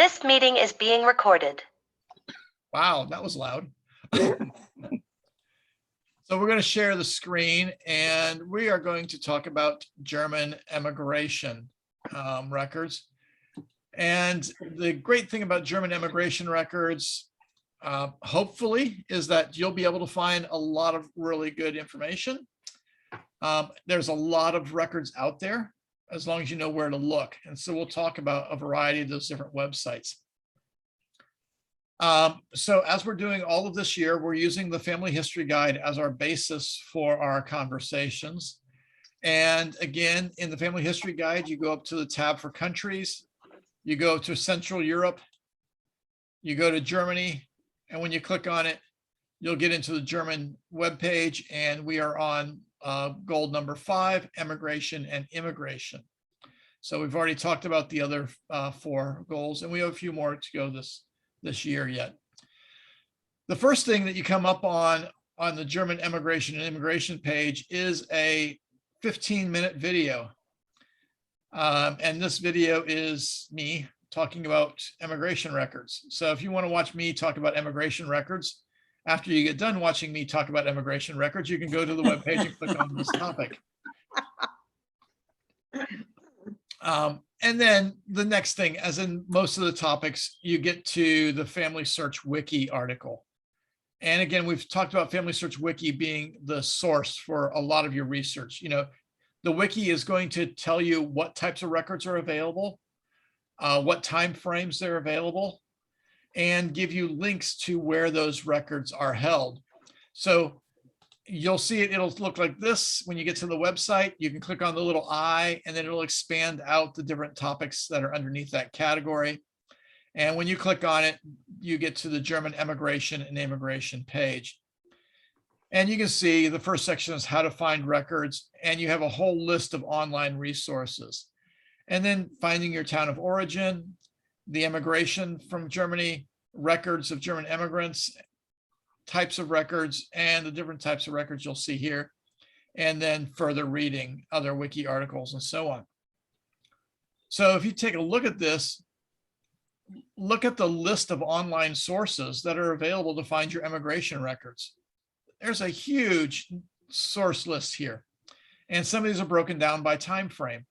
This meeting is being recorded. Wow, that was loud. So we're going to share the screen and we are going to talk about German emigration records. And the great thing about German emigration records, hopefully, is that you'll be able to find a lot of really good information. There's a lot of records out there, as long as you know where to look. And so we'll talk about a variety of those different websites. So as we're doing all of this year, we're using the Family History Guide as our basis for our conversations. And again, in the Family History Guide, you go up to the tab for countries, you go to Central Europe, you go to Germany, and when you click on it, you'll get into the German webpage, and we are on goal number 5, emigration and immigration. So we've already talked about the other 4 goals, and we have a few more to go this year yet. The first thing that you come up on the German emigration and immigration page is a 15-minute video. And this video is me talking about emigration records. So if you want to watch me talk about emigration records, after you get done watching me talk about emigration records, you can go to the webpage and click on this topic. And then the next thing, as in most of the topics, you get to the Family Search Wiki article. And again, we've talked about Family Search Wiki being the source for a lot of your research. You know, the wiki is going to tell you what types of records are available, what time frames they're available, and give you links to where those records are held. So you'll see it, it'll look like this when you get to the website. You can click on the little eye and then it'll expand out the different topics that are underneath that category. And when you click on it, you get to the German emigration and immigration page. And you can see the first section is how to find records, and you have a whole list of online resources. And then finding your town of origin, the emigration from Germany, records of German immigrants, types of records, and the different types of records you'll see here, and then further reading other wiki articles and so on. So if you take a look at this, look at the list of online sources that are available to find your emigration records. There's a huge source list here, and some of these are broken down by time frame.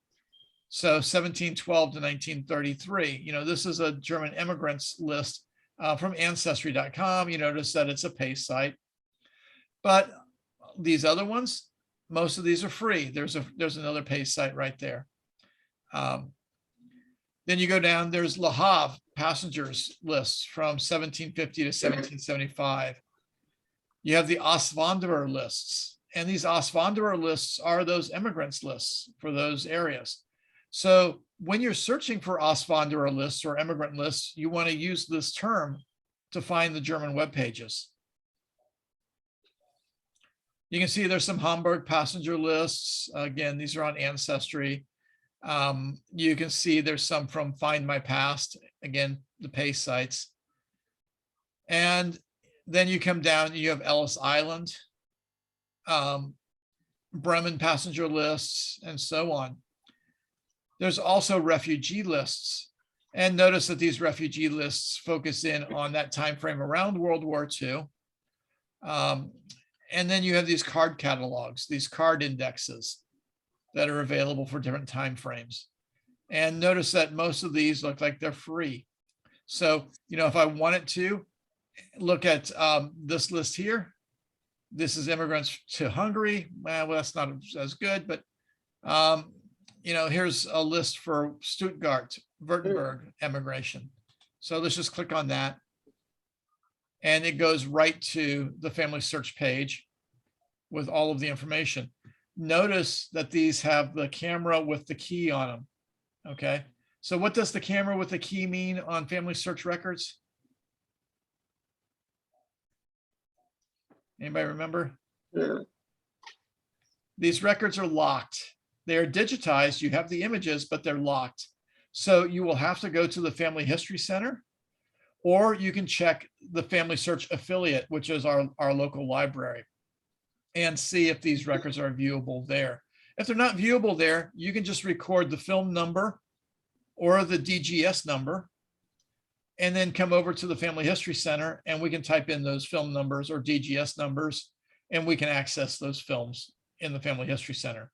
So 1712 to 1933, you know, this is a German immigrants list from ancestry.com. You notice that it's a pay site, but these other ones, most of these are free. There's another pay site right there. Then you go down, there's Le Havre passengers lists from 1750 to 1775. You have the Auswanderer lists, and these Auswanderer lists are those immigrants lists for those areas. So when you're searching for Auswanderer lists or immigrant lists, you want to use this term to find the German web pages. You can see there's some Hamburg passenger lists. Again, these are on Ancestry. You can see there's some from Find My Past, again, the pay sites. And then you come down and you have Ellis Island, Bremen passenger lists, and so on. There's also refugee lists. And notice that these refugee lists focus in on that time frame around World War II. And then you have these card catalogs, these card indexes that are available for different time frames. And notice that most of these look like they're free. So, you know, if I wanted to look at this list here, this is immigrants to Hungary. Well, that's not as good, but you know, here's a list for Stuttgart, Württemberg emigration. So let's just click on that. And it goes right to the family search page with all of the information. Notice that these have the camera with the key on them. Okay. So what does the camera with the key mean on family search records? Anybody remember? Yeah. These records are locked. They are digitized. You have the images, but they're locked. So you will have to go to the Family History Center, or you can check the Family Search Affiliate, which is our local library, and see if these records are viewable there. If they're not viewable there, you can just record the film number or the DGS number, and then come over to the Family History Center, and we can type in those film numbers or DGS numbers, and we can access those films in the Family History Center.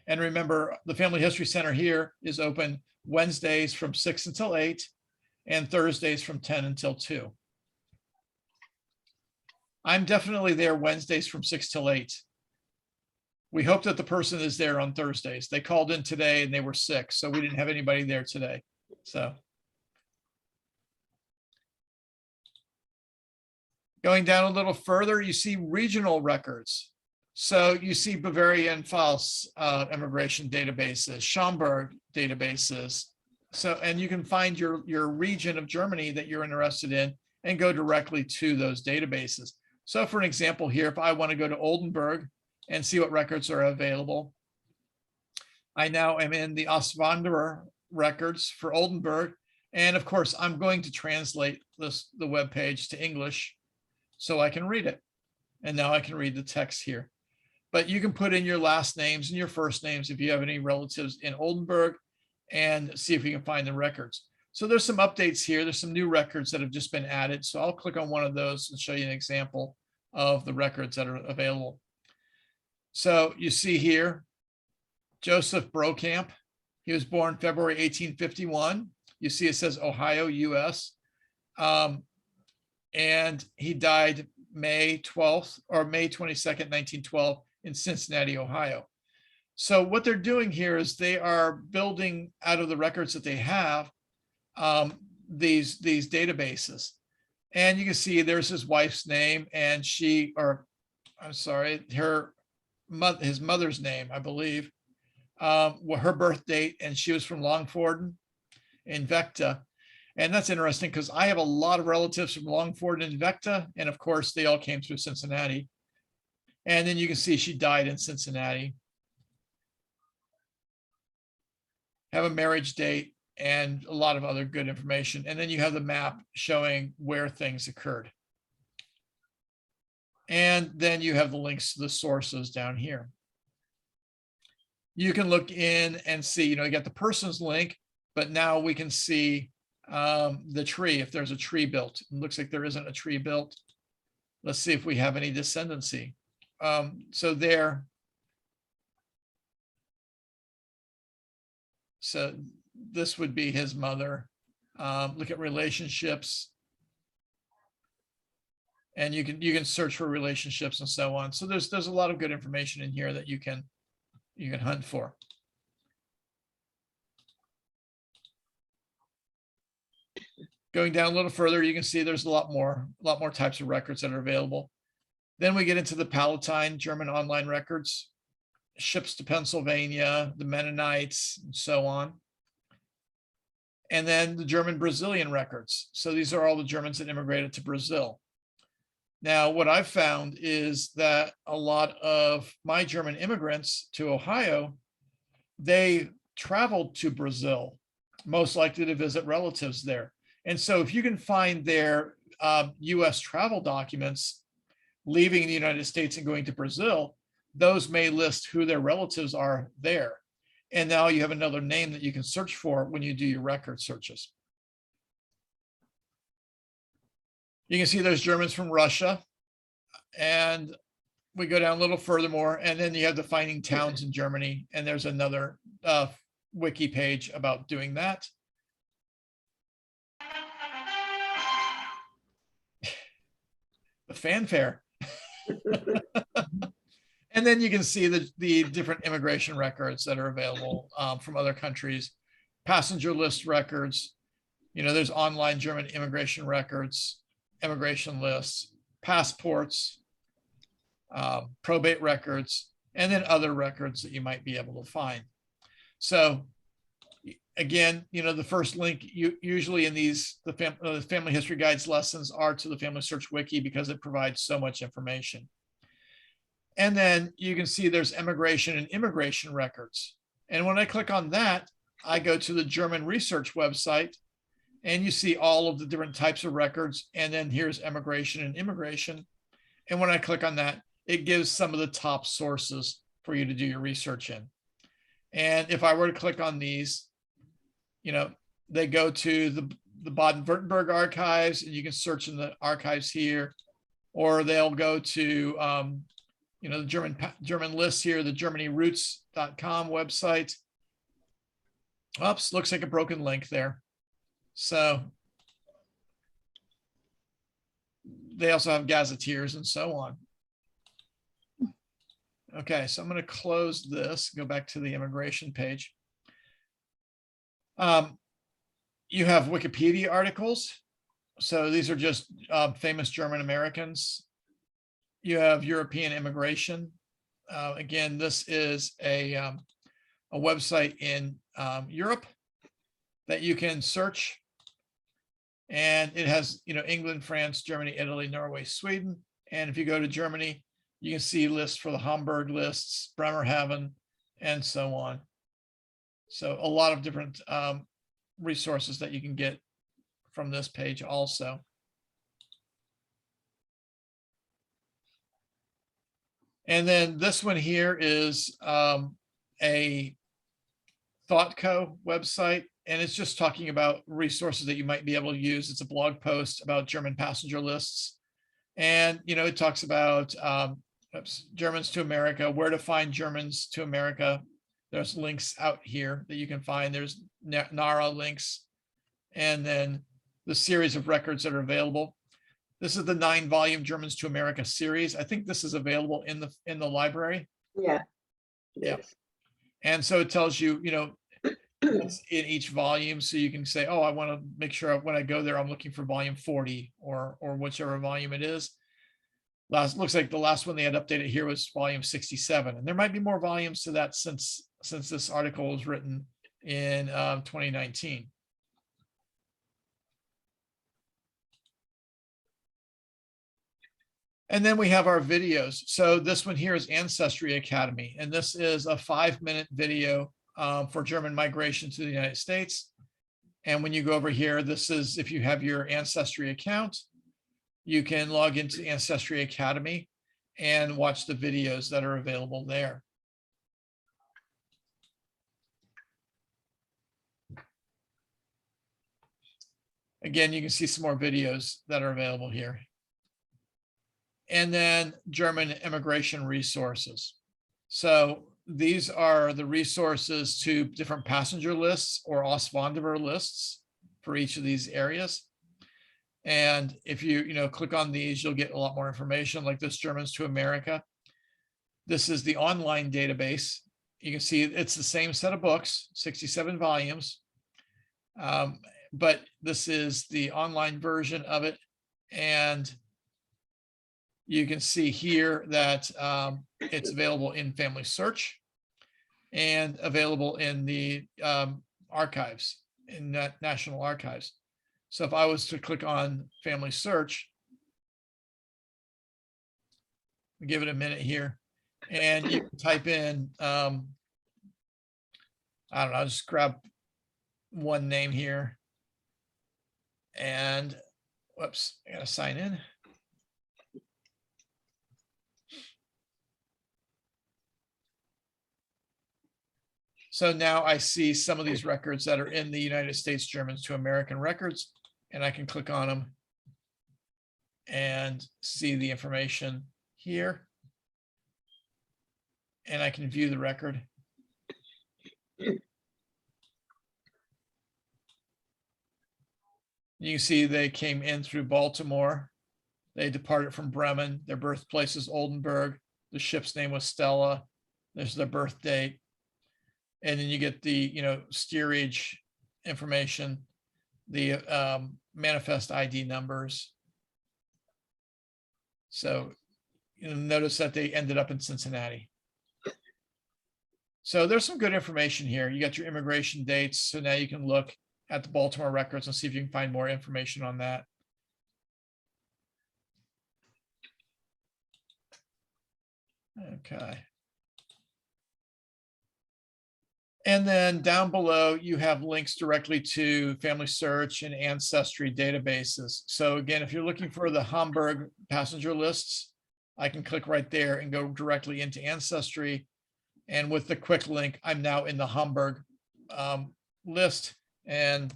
And remember, the Family History Center here is open Wednesdays from 6 until 8 and Thursdays from 10 until 2. I'm definitely there Wednesdays from 6 till 8. We hope that the person is there on Thursdays. They called in today and they were sick, so we didn't have anybody there today. So going down a little further, you see regional records. So you see Bavarian Pfalz immigration databases, Schaumburg databases. So, and you can find your region of Germany that you're interested in and go directly to those databases. So for an example here, if I want to go to Oldenburg and see what records are available, I now am in the Auswanderer records for Oldenburg. And of course, I'm going to translate the web page to English so I can read it. And now I can read the text here. But you can put in your last names and your first names if you have any relatives in Oldenburg and see if you can find the records. So there's some updates here. There's some new records that have just been added. So I'll click on one of those and show you an example of the records that are available. So you see here, Joseph Brokamp. He was born February 1851. You see it says Ohio, US. And he died May 12th or May 22nd, 1912 in Cincinnati, Ohio. So what they're doing here is they are building out of the records that they have these databases. And you can see there's his wife's name and his mother's name, I believe, her birth date, and she was from Longforden in Vecta. And that's interesting because I have a lot of relatives from Longforden and Vecta, and of course they all came through Cincinnati. And then you can see she died in Cincinnati. Have a marriage date and a lot of other good information. And then you have the map showing where things occurred. And then you have the links to the sources down here. You can look in and see, you got the person's link, but now we can see the tree, if there's a tree built. It looks like there isn't a tree built. Let's see if we have any descendancy. So this would be his mother. Look at relationships. And you can search for relationships and so on. So there's a lot of good information in here that you can hunt for. Going down a little further, you can see there's a lot more types of records that are available. Then we get into the Palatine German online records, ships to Pennsylvania, the Mennonites, and so on. And then the German Brazilian records. So these are all the Germans that immigrated to Brazil. Now, what I've found is that a lot of my German immigrants to Ohio, they traveled to Brazil, most likely to visit relatives there. And so if you can find their US travel documents leaving the United States and going to Brazil, those may list who their relatives are there. And now you have another name that you can search for when you do your record searches. You can see there's Germans from Russia. And we go down a little furthermore, and then you have the finding towns in Germany. And there's another wiki page about doing that. The fanfare. And then you can see the different immigration records that are available from other countries, passenger list records. There's online German immigration records, immigration lists, passports, probate records, and then other records that you might be able to find. So again, the first link usually in the Family History Guides lessons are to the Family Search Wiki because it provides so much information. And then you can see there's immigration and immigration records. And when I click on that, I go to the German research website and you see all of the different types of records. And then here's immigration and immigration. And when I click on that, it gives some of the top sources for you to do your research in. And if I were to click on these, they go to the Baden-Württemberg archives, and you can search in the archives here, or they'll go to, the German list here, the GermanyRoots.com website. Oops, looks like a broken link there. So they also have gazetteers and so on. Okay, so I'm going to close this, go back to the immigration page. You have Wikipedia articles. So these are just famous German Americans. You have European immigration. Again, this is a website in Europe that you can search. And it has, England, France, Germany, Italy, Norway, Sweden. And if you go to Germany, you can see lists for the Hamburg lists, Bremerhaven, and so on. So a lot of different resources that you can get from this page also. And then this one here is a ThoughtCo website, and it's just talking about resources that you might be able to use. It's a blog post about German passenger lists. And, it talks about Germans to America, where to find Germans to America. There's links out here that you can find. There's NARA links, and then the series of records that are available. This is the 9-volume Germans to America series. I think this is available in the library. Yeah. Yeah. And so it tells you, what's in each volume. So you can say, oh, I want to make sure when I go there, I'm looking for volume 40 or whichever volume it is. Looks like the last one they had updated here was volume 67. And there might be more volumes to that since this article was written in 2019. And then we have our videos. So this one here is Ancestry Academy, and this is a 5-minute video for German migration to the United States. And when you go over here, this is if you have your Ancestry account, you can log into Ancestry Academy and watch the videos that are available there. Again, you can see some more videos that are available here. And then German immigration resources. So these are the resources to different passenger lists or Auswanderer lists for each of these areas. And if you click on these, you'll get a lot more information like this Germans to America. This is the online database. You can see it's the same set of books, 67 volumes. But this is the online version of it. And you can see here that it's available in Family Search and available in the archives, in National Archives. So if I was to click on Family Search, give it a minute here, and you can type in, I don't know, I'll just grab one name here. And whoops, I gotta sign in. So now I see some of these records that are in the United States Germans to American records, and I can click on them and see the information here. And I can view the record. You can see they came in through Baltimore. They departed from Bremen. Their birthplace is Oldenburg. The ship's name was Stella. There's their birth date. And then you get the, steerage information, the manifest ID numbers. So notice that they ended up in Cincinnati. So there's some good information here. You got your immigration dates. So now you can look at the Baltimore records and see if you can find more information on that. Okay. And then down below, you have links directly to Family Search and Ancestry databases. So again, if you're looking for the Hamburg passenger lists, I can click right there and go directly into Ancestry. And with the quick link, I'm now in the Hamburg list. And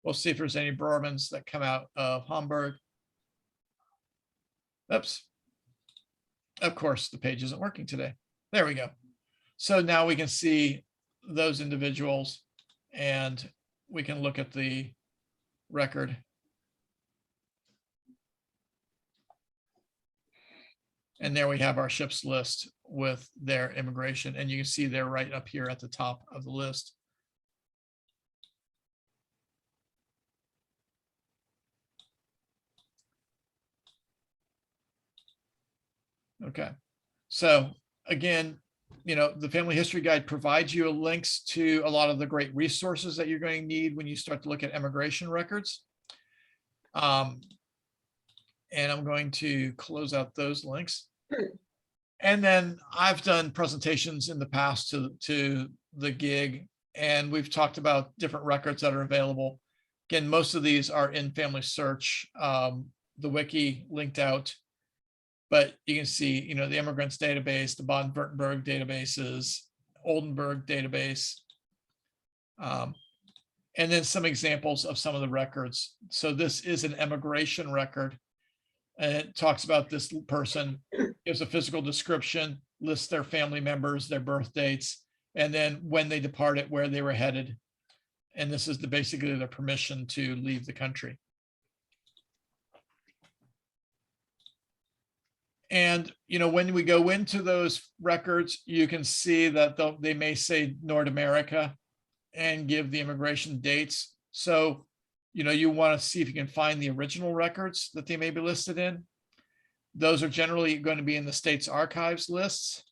We'll see if there's any Bormans that come out of Hamburg. Oops. Of course, the page isn't working today. There we go. So now we can see those individuals and we can look at the record. And there we have our ships list with their immigration. And you can see they're right up here at the top of the list. Okay. So again, you know, the Family History Guide provides you links to a lot of the great resources that you're going to need when you start to look at immigration records. And I'm going to close out those links. And then I've done presentations in the past to the gig, and we've talked about different records that are available. Again, most of these are in Family Search, the wiki linked out. But you can see, you know, the immigrants database, the Baden-Württemberg databases, Oldenburg database, and then some examples of some of the records. So this is an immigration record, and it talks about this person, gives a physical description, lists their family members, their birth dates, and then when they departed, where they were headed. And this is basically their permission to leave the country. And, you know, when we go into those records, you can see that they may say North America and give the immigration dates. So, you know, you want to see if you can find the original records that they may be listed in. Those are generally going to be in the state's archives lists.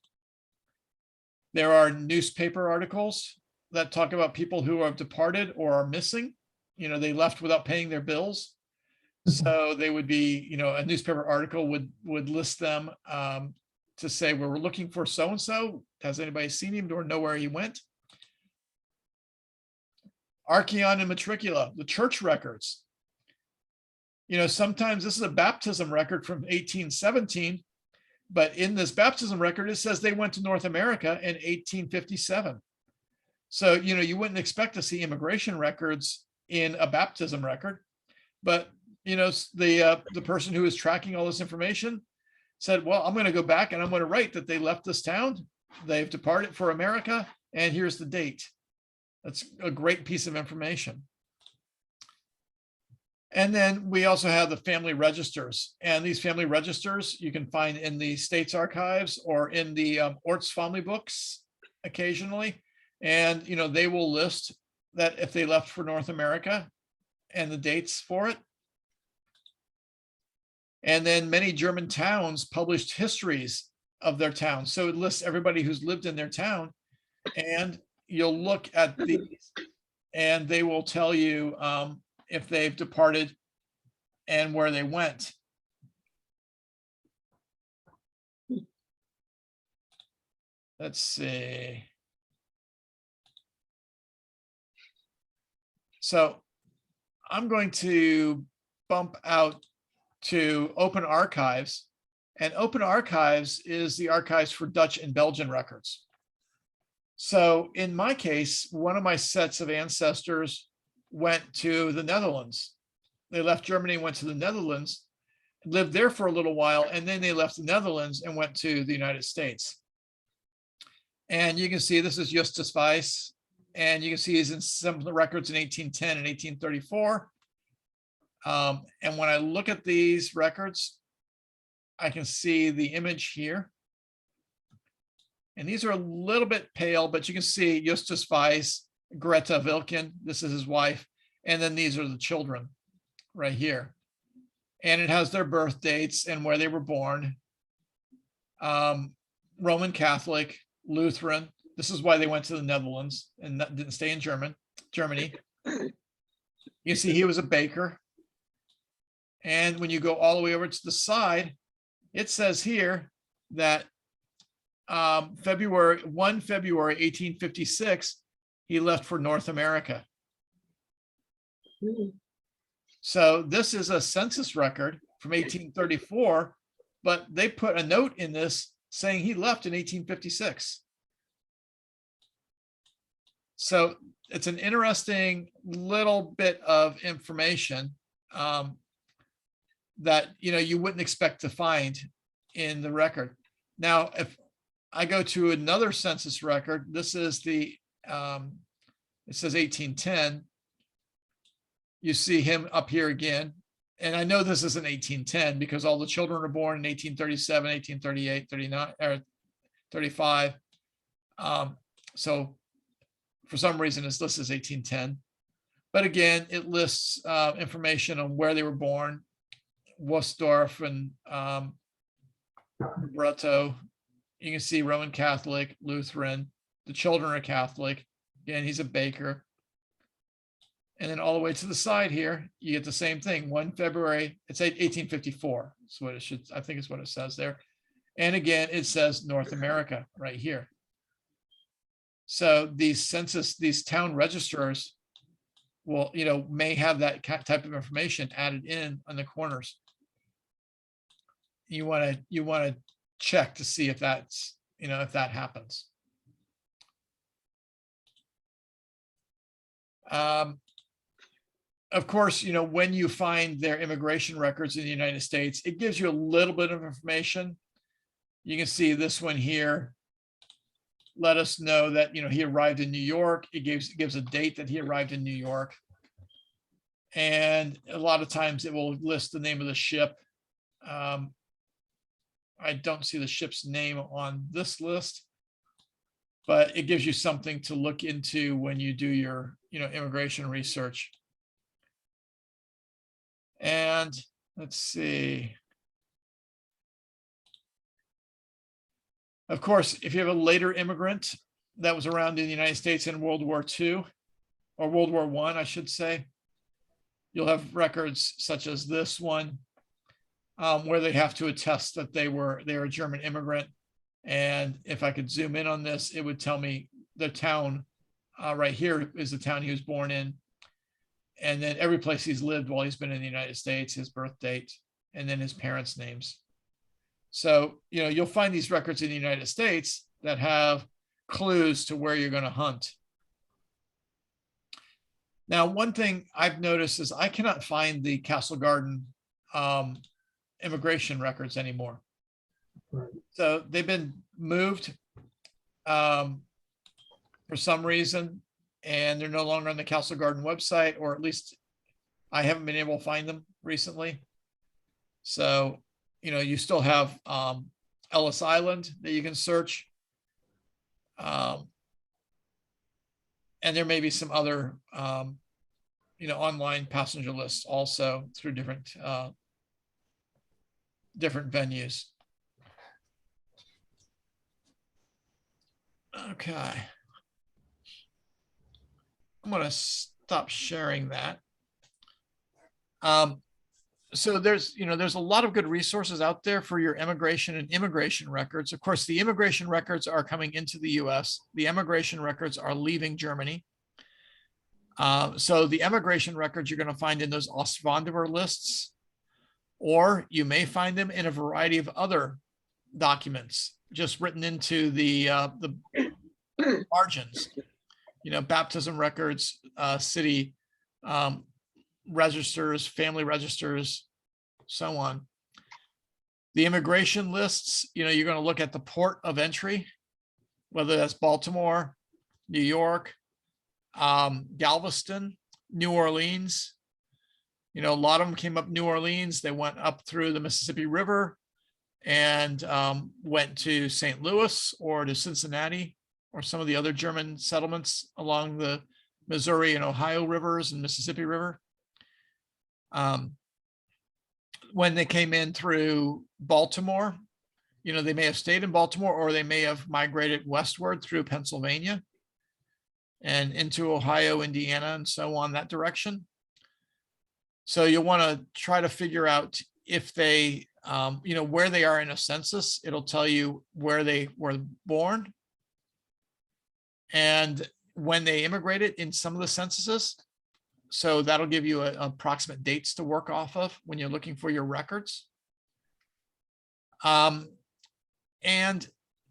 There are newspaper articles that talk about people who have departed or are missing. You know, they left without paying their bills. So they would be, you know, a newspaper article would list them to say, well, we're looking for so-and-so. Has anybody seen him or know where he went? Archeon and Matricula, the church records. You know, sometimes this is a baptism record from 1817, but in this baptism record, it says they went to North America in 1857. So, you know, you wouldn't expect to see immigration records in a baptism record, but you know, the person who is tracking all this information said, well, I'm going to go back and I'm going to write that they left this town, they've departed for America, and here's the date. That's a great piece of information. And then we also have the family registers, and these family registers you can find in the state's archives or in the Orts family books occasionally. And, you know, they will list that if they left for North America and the dates for it. And then many German towns published histories of their town. So it lists everybody who's lived in their town. And you'll look at these and they will tell you if they've departed and where they went. Let's see. So I'm going to bump out to Open Archives, and Open Archives is the archives for Dutch and Belgian records. So in my case, one of my sets of ancestors went to the Netherlands. They left Germany and went to the Netherlands, lived there for a little while, and then they left the Netherlands and went to the United States. And you can see this is Justus Weiss, and you can see he's in some of the records in 1810 and 1834. And when I look at these records, I can see the image here. And these are a little bit pale, but you can see Justus Weiss, Greta Wilken, this is his wife. And then these are the children right here. And it has their birth dates and where they were born. Roman Catholic, Lutheran. This is why they went to the Netherlands and didn't stay in Germany. You see he was a baker. And when you go all the way over to the side, it says here that February 1856, he left for North America. So this is a census record from 1834, but they put a note in this saying he left in 1856. So it's an interesting little bit of information that, you wouldn't expect to find in the record. Now, if I go to another census record, this is it says 1810. You see him up here again. And I know this isn't 1810 because all the children are born in 1837, 1838, 39, or 35. So for some reason it's listed as 1810. But again, it lists information on where they were born, Wursdorf and Brutto. You can see Roman Catholic, Lutheran. The children are Catholic. Again, he's a baker. And then all the way to the side here, you get the same thing. 1 February, it's 1854. That's what it should, I think is what it says there. And again, it says North America right here. So these town registrars will, may have that type of information added in on the corners. You want to check to see if that's, if that happens. Of course, when you find their immigration records in the United States, it gives you a little bit of information. You can see this one here. Let us know that, he arrived in New York. It gives a date that he arrived in New York. And a lot of times it will list the name of the ship. I don't see the ship's name on this list, but it gives you something to look into when you do your, immigration research. And let's see. Of course, if you have a later immigrant that was around in the United States in World War II, or World War I, I should say, you'll have records such as this one, where they have to attest that they were a German immigrant. And if I could zoom in on this, it would tell me the town right here is the town he was born in. And then every place he's lived while he's been in the United States, his birth date, and then his parents' names. So, you'll find these records in the United States that have clues to where you're going to hunt. Now, one thing I've noticed is I cannot find the Castle Garden immigration records anymore. Right. So they've been moved for some reason, and they're no longer on the Castle Garden website, or at least I haven't been able to find them recently. So, you still have Ellis Island that you can search. And there may be some other, online passenger lists also through different venues. Okay. I'm going to stop sharing that. So there's a lot of good resources out there for your immigration and immigration records. Of course, the immigration records are coming into the US. The immigration records are leaving Germany. So the immigration records you're going to find in those Ostwanderer lists, or you may find them in a variety of other documents just written into the margins. Baptism records, city registers, family registers, so on. The immigration lists, you're going to look at the port of entry, whether that's Baltimore, New York, Galveston, New Orleans. A lot of them came up New Orleans. They went up through the Mississippi River and went to St. Louis or to Cincinnati or some of the other German settlements along the Missouri and Ohio rivers and Mississippi River. When they came in through Baltimore, they may have stayed in Baltimore, or they may have migrated westward through Pennsylvania and into Ohio, Indiana, and so on that direction. So you'll want to try to figure out if they, where they are in a census. It'll tell you where they were born and when they immigrated in some of the censuses. So that'll give you approximate dates to work off of when you're looking for your records. And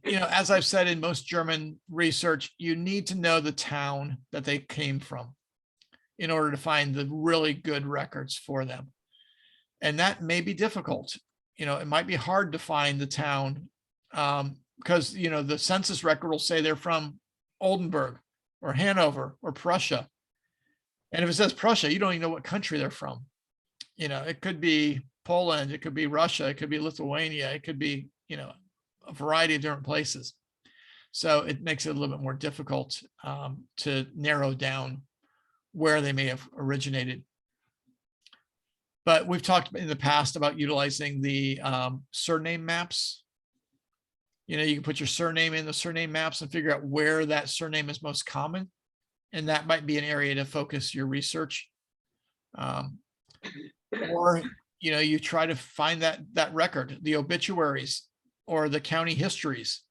as I've said in most German research, you need to know the town that they came from in order to find the really good records for them. And that may be difficult. It might be hard to find the town because, the census record will say they're from Oldenburg or Hanover or Prussia. And if it says Prussia, you don't even know what country they're from. It could be Poland, it could be Russia, it could be Lithuania, it could be, a variety of different places. So it makes it a little bit more difficult to narrow down where they may have originated. But we've talked in the past about utilizing the surname maps. You can put your surname in the surname maps and figure out where that surname is most common. And that might be an area to focus your research. Or, you try to find that record, the obituaries or the county histories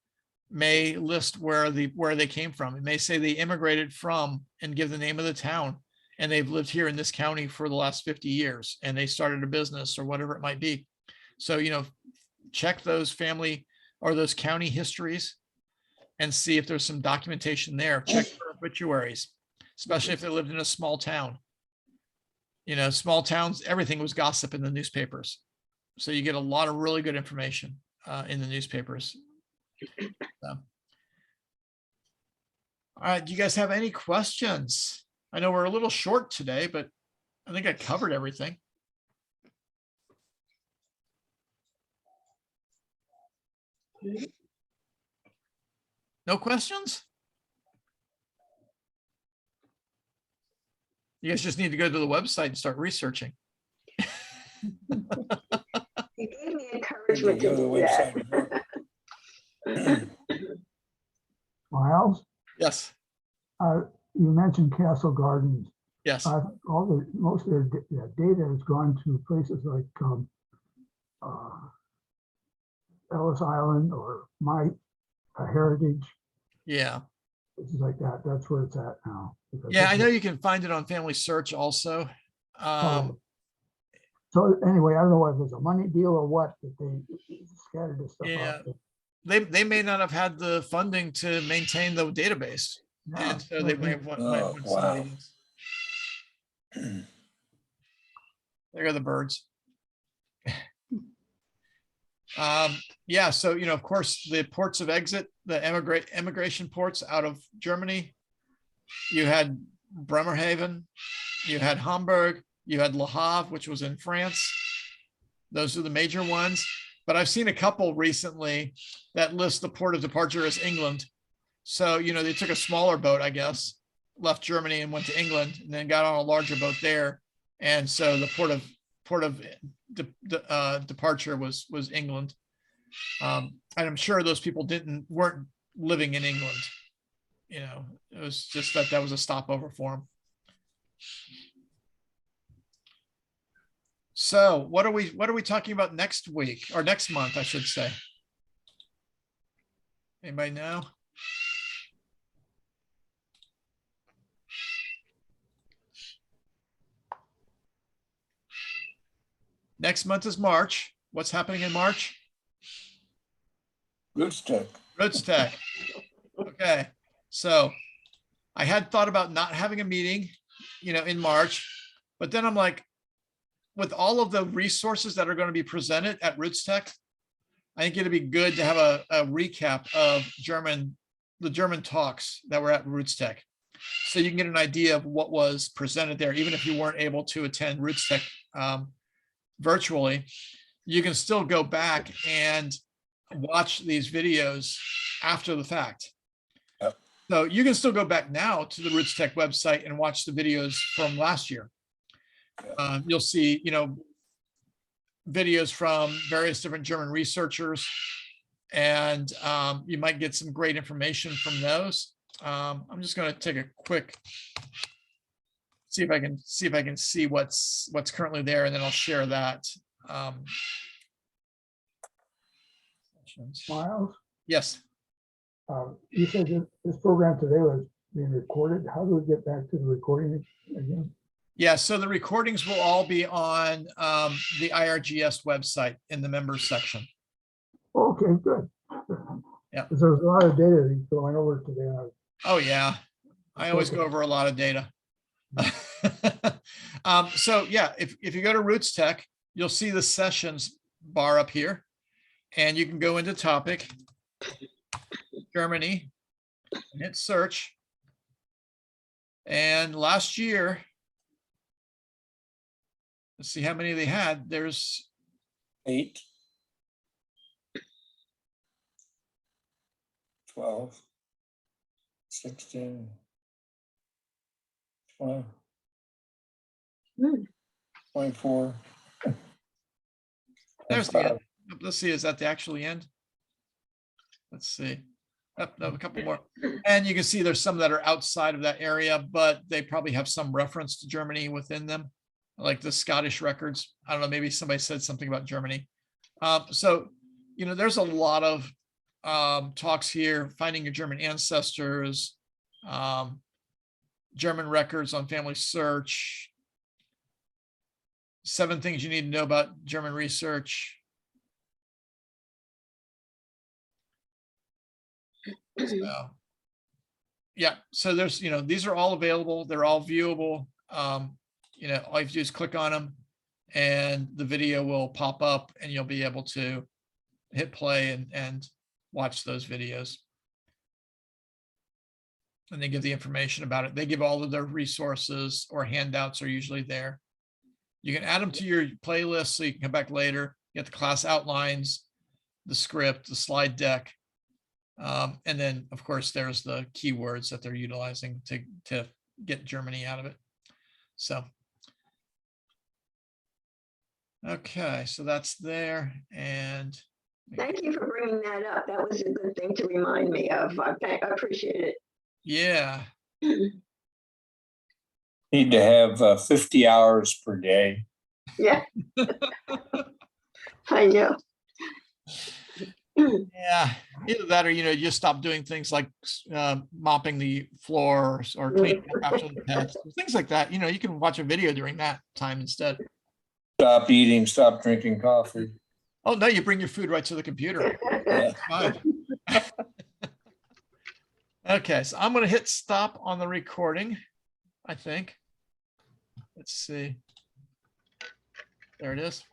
may list where they came from. It may say they immigrated from and give the name of the town, and they've lived here in this county for the last 50 years and they started a business or whatever it might be. So, check those family or those county histories and see if there's some documentation there. Check for obituaries, especially if they lived in a small town. Small towns, everything was gossip in the newspapers. So you get a lot of really good information in the newspapers. So. All right, do you guys have any questions? I know we're a little short today, but I think I covered everything. No questions? You guys just need to go to the website and start researching. You gave me encouragement to do that. Miles, Yes. you mentioned Castle Gardens. Yes. Most of their data has gone to places like Ellis Island or my Heritage, Yeah. places like that. That's where it's at now. Yeah, I know you can find it on Family Search also. So anyway, I don't know if it's a money deal or what, but they scattered this stuff Yeah. out. They may not have had the funding to maintain the database. Yeah, And so they may have Oh, wanted somebody wow. else. There are the birds. Yeah, so of course the ports of exit, the immigration ports out of Germany. You had Bremerhaven, you had Hamburg, you had Le Havre, which was in France. Those are the major ones. But I've seen a couple recently that list the port of departure as England. So, they took a smaller boat, I guess, left Germany and went to England, and then got on a larger boat there. And so the port of departure was England. And I'm sure those people weren't living in England. It was just that was a stopover for them. So what are we talking about next week or next month, I should say? Anybody know? Next month is March. What's happening in March? Roots Tech. Roots Tech. Okay. So I had thought about not having a meeting, in March, but then I'm like, with all of the resources that are going to be presented at Roots Tech, I think it'd be good to have a recap of the German talks that were at Roots Tech. So you can get an idea of what was presented there, even if you weren't able to attend Roots Tech virtually. You can still go back and watch these videos after the fact. Yep. So you can still go back now to the Roots Tech website and watch the videos from last year. You'll see, videos from various different German researchers, and you might get some great information from those. I'm just going to take a quick see if I can see what's currently there, and then I'll share that. Miles, Yes. you said that this program today was being recorded. How do we get back to the recording again? Yeah, so the recordings will all be on the IRGS website in the members section. Okay, good. Because there was a lot of data that he's going over today. Oh, yeah. I always go over a lot of data. So yeah, if you go to Roots Tech, you'll see the sessions bar up here, and you can go into topic, Germany, and hit search. And last year, let's see how many they had. There's 8, 12, 16, 20, Hmm. 24. there's the 25. end. Let's see, is that the actually end? Let's see. Oh, no, a couple more. And you can see there's some that are outside of that area, but they probably have some reference to Germany within them, like the Scottish records. I don't know, maybe somebody said something about Germany. So, you know, there's a lot of talks here, finding your German ancestors, German records on family search, 7 things you need to know about German research. So, yeah, so there's, you know, these are all available. They're all viewable. You know, all you have to do is click on them and the video will pop up and you'll be able to hit play and watch those videos. And they give the information about it. They give all of their resources or handouts are usually there. You can add them to your playlist so you can come back later, get the class outlines, the script, the slide deck. And then, of course, there's the keywords that they're utilizing to get Germany out of it. So, okay, so that's there. And Thank you for bringing that up. That was a good thing to remind me of. I appreciate it. yeah, Need to have 50 hours per day. Yeah. I know. yeah, either that or, you know, you just stop doing things like mopping the floors or cleaning up after the pets, things like that. You know, you can watch a video during that time instead. Stop eating, stop drinking coffee. Oh, no, you bring your food right to the computer. Yeah. Fine. Okay, so I'm going to hit stop on the recording, I think. Let's see. There it is.